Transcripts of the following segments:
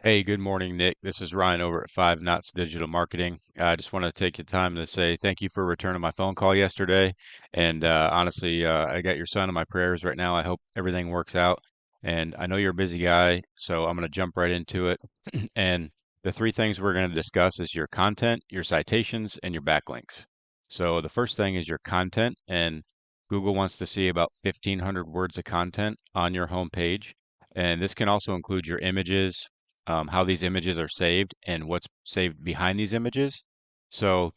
Hey, good morning, Nick. This is Ryan over at Five Knots Digital Marketing. I just want to take the time to say thank you for returning my phone call yesterday. And honestly, I got your son in my prayers right now. I hope everything works out. And I know you're a busy guy, so I'm going to jump right into it. And the three things we're going to discuss is your content, your citations, and your backlinks. So the first thing is your content, and Google wants to see about 1,500 words of content on your homepage. And this can also include your images, how these images are saved and what's saved behind these images. So,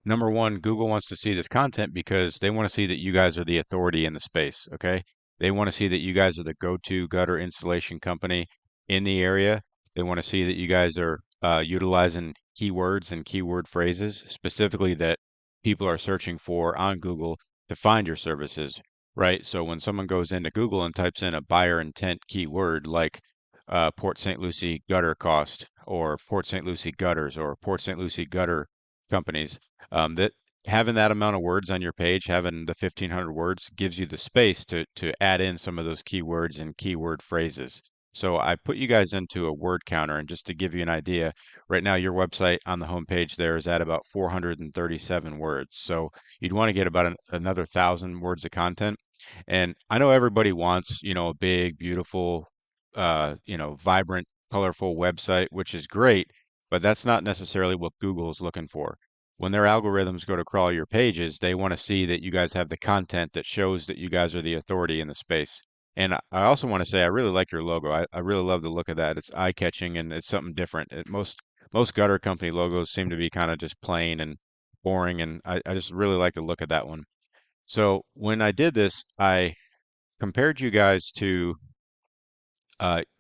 number one, Google wants to see this content because they want to see that you guys are the authority in the space. Okay. They want to see that you guys are the go-to gutter installation company in the area. They want to see that you guys are utilizing keywords and keyword phrases specifically that people are searching for on Google to find your services, right? So when someone goes into Google and types in a buyer intent keyword like Port St. Lucie gutter cost or Port St. Lucie gutters or Port St. Lucie gutter companies, that having that amount of words on your page, having the 1,500 words, gives you the space to add in some of those keywords and keyword phrases. So I put you guys into a word counter, and just to give you an idea, right now your website on the homepage there is at about 437 words. So you'd want to get about another 1,000 words of content. And I know everybody wants, a big, beautiful, vibrant, colorful website, which is great, but that's not necessarily what Google is looking for. When their algorithms go to crawl your pages, they want to see that you guys have the content that shows that you guys are the authority in the space. And I also want to say I really like your logo. I really love the look of that. It's eye-catching and it's something different. Most gutter company logos seem to be kind of just plain and boring, and I just really like the look of that one. So when I did this, I compared you guys to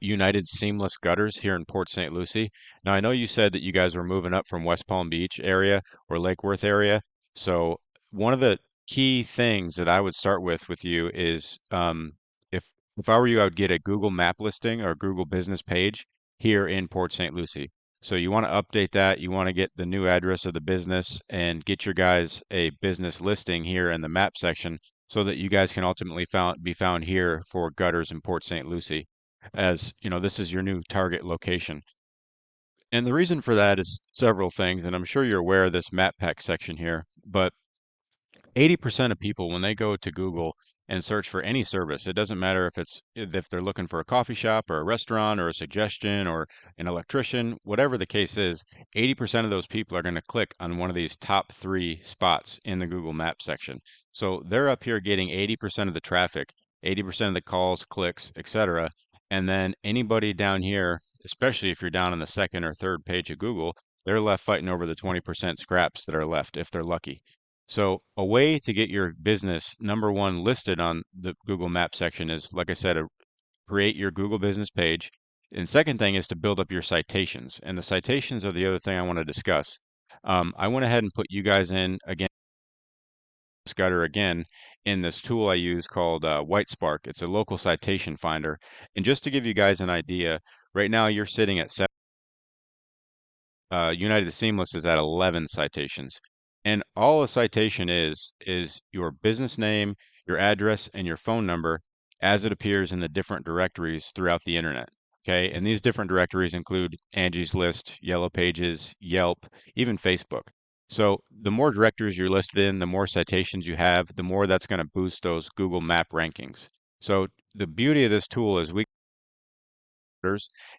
United Seamless Gutters here in Port St. Lucie. Now, I know you said that you guys were moving up from West Palm Beach area or Lake Worth area. So one of the key things that I would start with you is if I were you, I would get a Google map listing or Google business page here in Port St. Lucie. So you want to update that. You want to get the new address of the business and get your guys a business listing here in the map section so that you guys can ultimately be found here for gutters in Port St. Lucie, as this is your new target location. And the reason for that is several things, and I'm sure you're aware of this map pack section here, but 80% of people, when they go to Google and search for any service, it doesn't matter if they're looking for a coffee shop or a restaurant or a suggestion or an electrician, whatever the case is, 80% of those people are going to click on one of these top three spots in the Google Maps section. So they're up here getting 80% of the traffic, 80% of the calls, clicks, etc. And then anybody down here, especially if you're down on the second or third page of Google, they're left fighting over the 20% scraps that are left if they're lucky. So a way to get your business number one listed on the Google Maps section is, like I said, create your Google business page. And second thing is to build up your citations. And the citations are the other thing I want to discuss. I went ahead and put you guys in again, Gutter again, in this tool I use called White Spark. It's a local citation finder. And just to give you guys an idea, right now you're sitting at seven. United Seamless is at 11 citations. And all a citation is your business name, your address, and your phone number as it appears in the different directories throughout the internet. Okay, and these different directories include Angie's List, Yellow Pages, Yelp, even Facebook. So the more directories you're listed in, the more citations you have, the more that's going to boost those Google Map rankings. So the beauty of this tool is we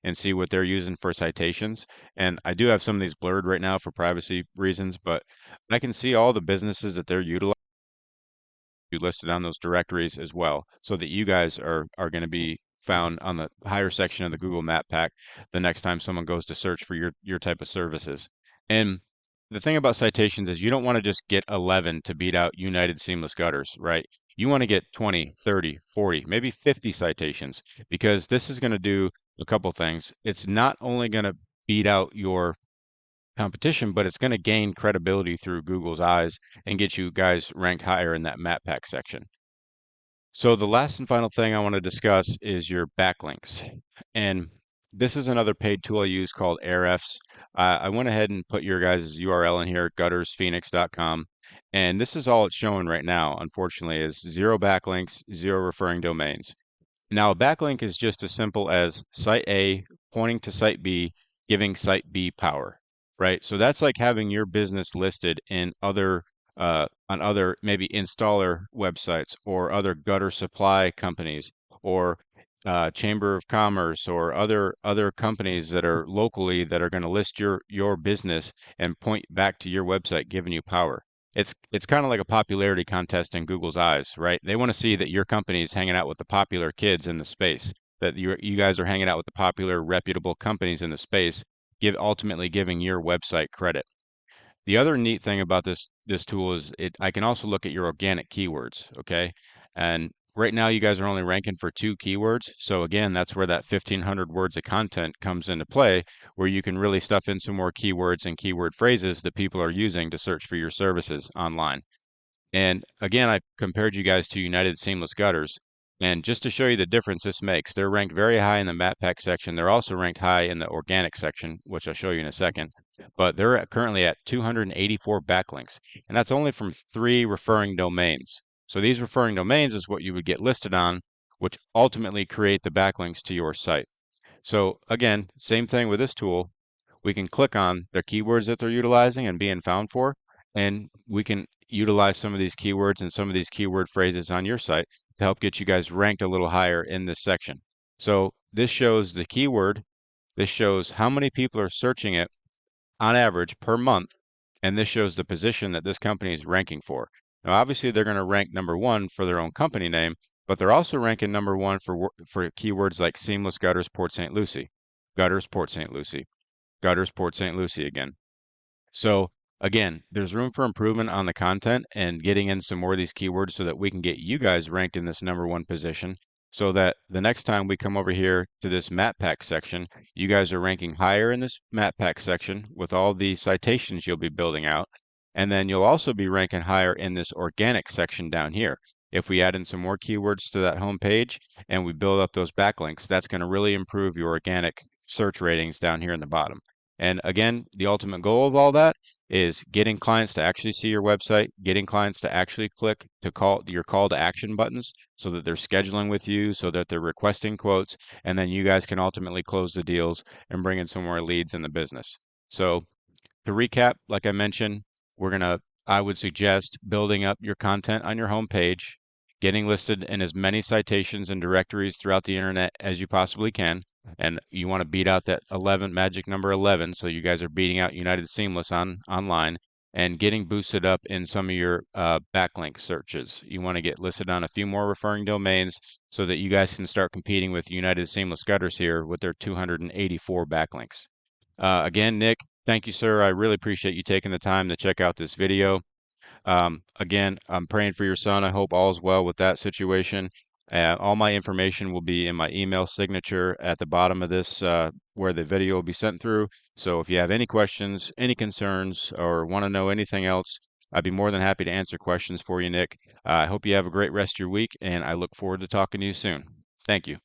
and see what they're using for citations. And I do have some of these blurred right now for privacy reasons, but I can see all the businesses that they're utilizing listed on those directories as well, so that you guys are going to be found on the higher section of the Google Map Pack the next time someone goes to search for your type of services. And the thing about citations is you don't want to just get 11 to beat out United Seamless Gutters, right? You want to get 20, 30, 40, maybe 50 citations, because this is going to do a couple things. It's not only going to beat out your competition, but it's going to gain credibility through Google's eyes and get you guys ranked higher in that map pack section. So the last and final thing I want to discuss is your backlinks. And this is another paid tool I use called Ahrefs. I went ahead and put your guys' URL in here, guttersfenix.com. And this is all it's showing right now, unfortunately, is 0 backlinks, 0 referring domains. Now, a backlink is just as simple as site A pointing to site B, giving site B power, right? So that's like having your business listed in other on other maybe installer websites or other gutter supply companies or Chamber of Commerce or other companies that are locally that are going to list your business and point back to your website, giving you power. It's kind of like a popularity contest in Google's eyes, right? They want to see that your company is hanging out with the popular kids in the space, that you guys are hanging out with the popular, reputable companies in the space, ultimately giving your website credit. The other neat thing about this tool is I can also look at your organic keywords, okay? And right now you guys are only ranking for 2 keywords. So again, that's where that 1,500 words of content comes into play, where you can really stuff in some more keywords and keyword phrases that people are using to search for your services online. And again, I compared you guys to United Seamless Gutters. And just to show you the difference this makes, they're ranked very high in the map pack section. They're also ranked high in the organic section, which I'll show you in a second. But they're currently at 284 backlinks. And that's only from 3 referring domains. So these referring domains is what you would get listed on, which ultimately create the backlinks to your site. So again, same thing with this tool. We can click on the keywords that they're utilizing and being found for, and we can utilize some of these keywords and some of these keyword phrases on your site to help get you guys ranked a little higher in this section. So this shows the keyword, this shows how many people are searching it on average per month, and this shows the position that this company is ranking for. Now, obviously, they're going to rank #1 for their own company name, but they're also ranking #1 for keywords like Seamless Gutters Port St. Lucie, Gutters Port St. Lucie, Gutters Port St. Lucie again. So again, there's room for improvement on the content and getting in some more of these keywords so that we can get you guys ranked in this #1 position so that the next time we come over here to this map pack section, you guys are ranking higher in this map pack section with all the citations you'll be building out. And then you'll also be ranking higher in this organic section down here. If we add in some more keywords to that home page and we build up those backlinks, that's going to really improve your organic search ratings down here in the bottom. And again, the ultimate goal of all that is getting clients to actually see your website, getting clients to actually click to your call to action buttons so that they're scheduling with you, so that they're requesting quotes, and then you guys can ultimately close the deals and bring in some more leads in the business. So to recap, like I mentioned, I would suggest building up your content on your homepage, getting listed in as many citations and directories throughout the internet as you possibly can. And you want to beat out that 11 magic number 11. So you guys are beating out United Seamless online and getting boosted up in some of your backlink searches. You want to get listed on a few more referring domains so that you guys can start competing with United Seamless Gutters here with their 284 backlinks. Again, Nick, thank you, sir. I really appreciate you taking the time to check out this video. Again, I'm praying for your son. I hope all's well with that situation. All my information will be in my email signature at the bottom of this, where the video will be sent through. So if you have any questions, any concerns, or want to know anything else, I'd be more than happy to answer questions for you, Nick. I hope you have a great rest of your week, and I look forward to talking to you soon. Thank you.